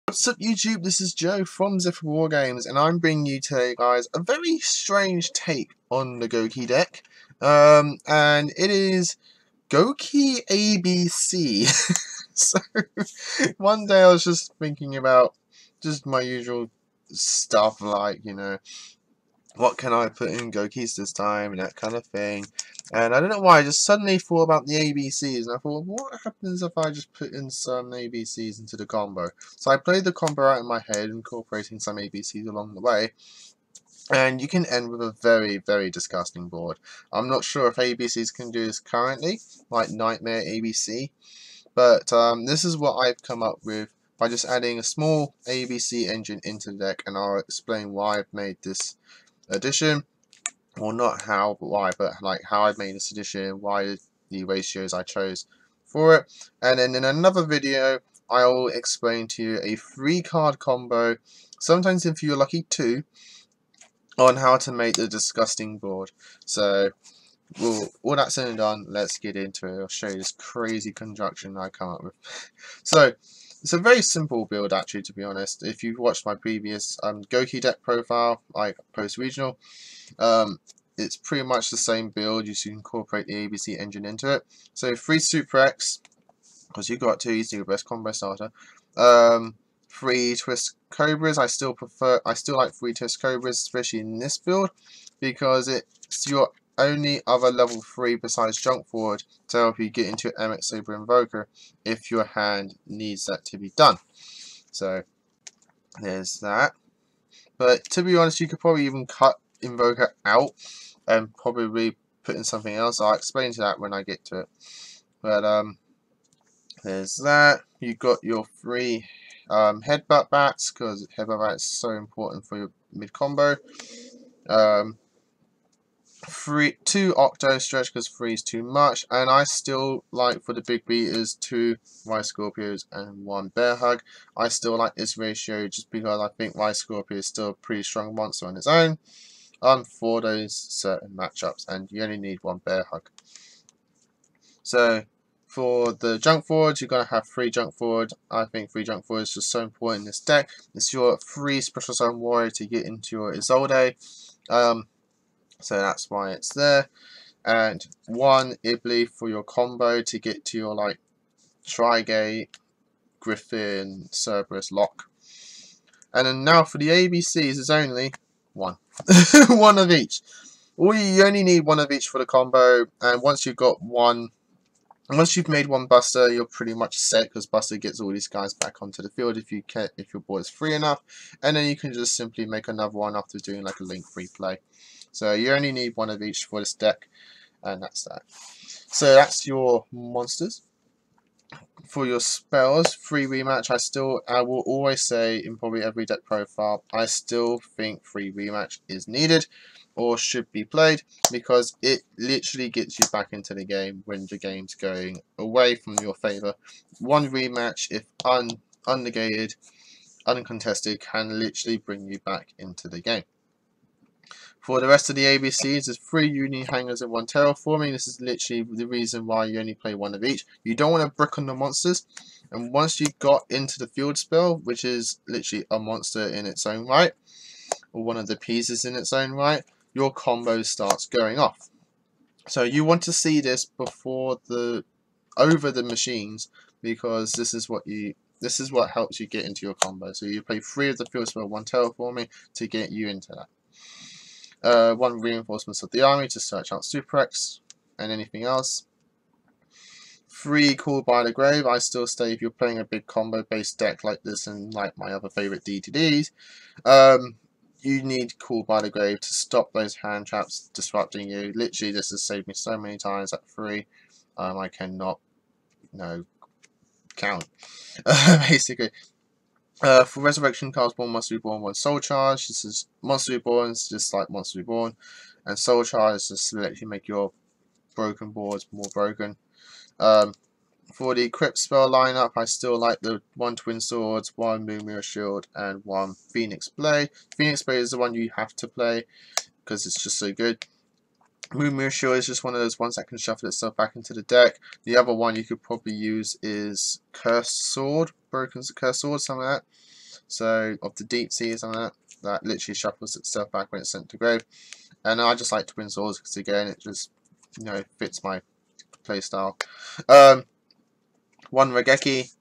What's up YouTube, this is Joe from Zephyr Wargames, and I'm bringing you today, guys, a very strange take on the Gouki deck. And it is Gouki ABC. So, one day I was just thinking about just my usual stuff, like, what can I put in Goukis this time, and that kind of thing. And I don't know why, I just suddenly thought about the ABCs, and I thought, what happens if I just put in some ABCs into the combo? So I played the combo out in my head, incorporating some ABCs along the way, and you can end with a very, very disgusting board. I'm not sure if ABCs can do this currently, like Nightmare ABC, but this is what I've come up with by just adding a small ABC engine into the deck, and I'll explain why I've made this addition. Well, not how, but why, but like how I made this addition, why the ratios I chose for it. And then in another video, I'll explain to you a 3-card combo, sometimes if you're lucky 2, on how to make the disgusting board. So, well, all that said and done, let's get into it. I'll show you this crazy conjunction I come up with. So, it's a very simple build, actually, to be honest. If you've watched my previous Gouki deck profile, like post-regional, it's pretty much the same build. You should incorporate the ABC engine into it. So 3 Super X, because you've got 2, easy your best combo starter. 3 Twist Cobras. I still like 3 Twist Cobras, especially in this build, because it's your only other level 3 besides Junk Forward to help you get into your MX Saber Invoker if your hand needs that to be done. So there's that. But to be honest, you could probably even cut Invoker out and probably put in something else. I'll explain to that when I get to it. But there's that. You've got your 3 headbutt bats, because headbutt bats is so important for your mid combo. 2 Octo stretch, because 3 is too much, and I still like, for the big beaters, 2 Y Scorpios and 1 Bear Hug. I still like this ratio just because I think Y Scorpio is still a pretty strong monster on its own for those certain matchups, and you only need 1 Bear Hug. So for the Junk Forward, you're going to have 3 Junk Forward. I think 3 Junk Forward is just so important in this deck. It's your 3 Special Zone Warrior to get into your Isolde. So that's why it's there. And 1 Ibly for your combo to get to your like Trigate, Griffin, Cerberus, Lock. And then now for the ABCs is only 1. 1 of each. You only need 1 of each for the combo, and once you've got 1, once you've made 1 Buster, you're pretty much set, because Buster gets all these guys back onto the field if your board is free enough, and then you can just simply make another one after doing like a link free play. So you only need 1 of each for this deck, and that's that. So that's your monsters. For your spells, 3 rematch, I will always say in probably every deck profile, I still think 3 rematch is needed or should be played, because it literally gets you back into the game when the game's going away from your favour. 1 rematch, if unnegated, uncontested, can literally bring you back into the game. For the rest of the ABCs, there's 3 Uni Hangers and 1 Terraforming. This is literally the reason why you only play 1 of each. You don't want to brick on the monsters. And once you got into the field spell, which is literally a monster in its own right, or one of the pieces in its own right, your combo starts going off. So you want to see this before over the machines, because this is what helps you get into your combo. So you play 3 of the field spell, 1 Terraforming to get you into that. 1 Reinforcements of the Army to search out Super X and anything else. 3 Called by the Grave. I still say if you're playing a big combo based deck like this and like my other favourite DTDs, you need Called by the Grave to stop those hand traps disrupting you. Literally, this has saved me so many times at 3. I cannot count. Basically. For Resurrection cards, 1 Monster Reborn, 1 Soul Charge. This is Monster Reborn, it's just like Monster Reborn. And Soul Charge is just to let you make your broken boards more broken. For the Crypt spell lineup, I still like the 1 Twin Swords, 1 Moon Mirror Shield, and 1 Phoenix Blade. Phoenix Blade is the one you have to play, because it's just so good. Moon Mirror Shield is just one of those ones that can shuffle itself back into the deck. The other one you could probably use is Cursed Sword, Cursed Sword, something like that. so of the deep seas and that literally shuffles itself back when it's sent to grave. And I just like twin swords because again it just, you know, fits my playstyle. One Regeki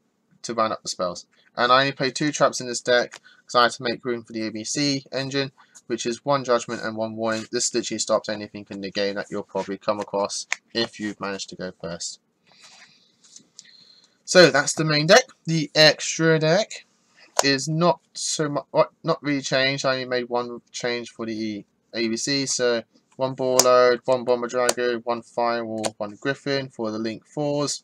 to round up the spells. And I only play 2 traps in this deck because I had to make room for the ABC engine, which is 1 judgment and 1 warning. This literally stops anything in the game that you'll probably come across if you've managed to go first. So that's the main deck. The extra deck is not so much, not really changed. I only made 1 change for the ABC. So 1 ball load, 1 bomber dragon, 1 firewall, 1 griffin for the link 4s.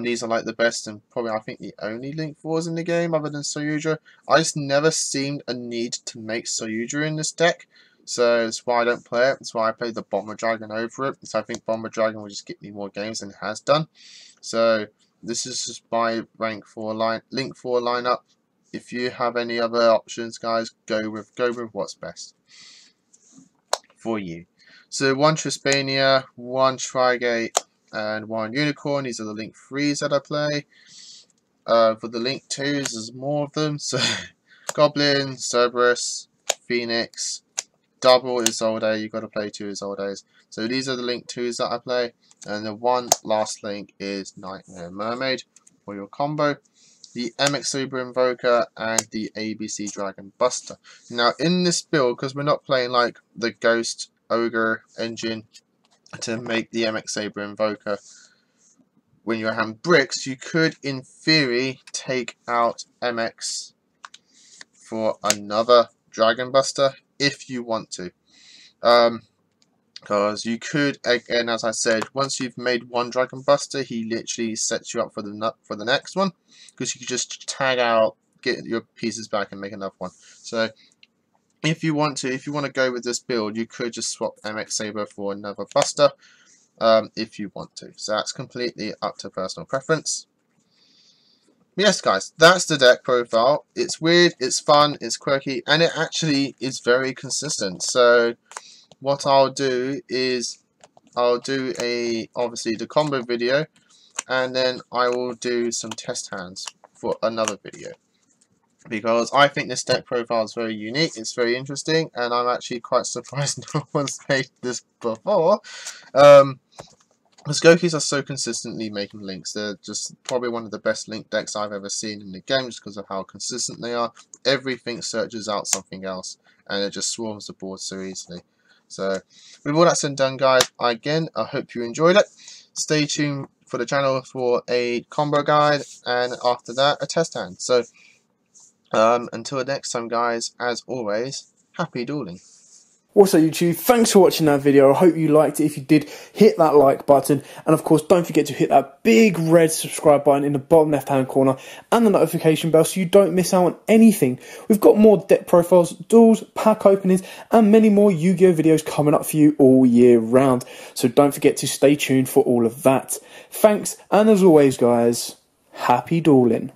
These are like the best and probably I think the only link 4s in the game other than Soyuja. I just never seemed a need to make Soyuja in this deck, so that's why I don't play it. That's why I play the Bomber Dragon over it, because I think Bomber Dragon will just get me more games than it has done. So this is just my link 4 lineup. If you have any other options, guys, go with what's best for you. So 1 Trispania, 1 Trigate, and 1 Unicorn. These are the link 3s that I play. For the link 2s, there's more of them. So Goblin, Cerberus, Phoenix, double Isolde. You've got to play 2 Isoldes. So these are the link 2s that I play. And the one last link is Nightmare Mermaid for your combo. The MX Saber Invoker and the ABC Dragon Buster. Now in this build, because we're not playing like the Ghost Ogre engine to make the MX Saber Invoker, when you're having bricks, you could in theory take out MX for another Dragon Buster if you want to. Because you could, again, as I said, once you've made 1 Dragon Buster, he literally sets you up for the next one, because you could just tag out, get your pieces back, and make another one. So if you want to go with this build, you could just swap MX Saber for another Buster, if you want to. So that's completely up to personal preference. Yes, guys, that's the deck profile. It's weird, it's fun, it's quirky, and it actually is very consistent. So what I'll do is I'll do obviously the combo video, and then I will do some test hands for another video, because I think this deck profile is very unique, it's very interesting, and I'm actually quite surprised no one's made this before. Because Goukis are so consistently making links. They're just probably one of the best link decks I've ever seen in the game, just because of how consistent they are. Everything searches out something else, and it just swarms the board so easily. So with all that said and done, guys, again, I hope you enjoyed it. Stay tuned for the channel for a combo guide, and after that, a test hand. So until next time, guys, as always, happy dueling. What's up, YouTube? Thanks for watching that video. I hope you liked it. If you did, hit that like button, and of course don't forget to hit that big red subscribe button in the bottom left hand corner and the notification bell so you don't miss out on anything. We've got more deck profiles, duels, pack openings, and many more Yu-Gi-Oh videos coming up for you all year round, so don't forget to stay tuned for all of that. Thanks, and as always, guys, happy dueling.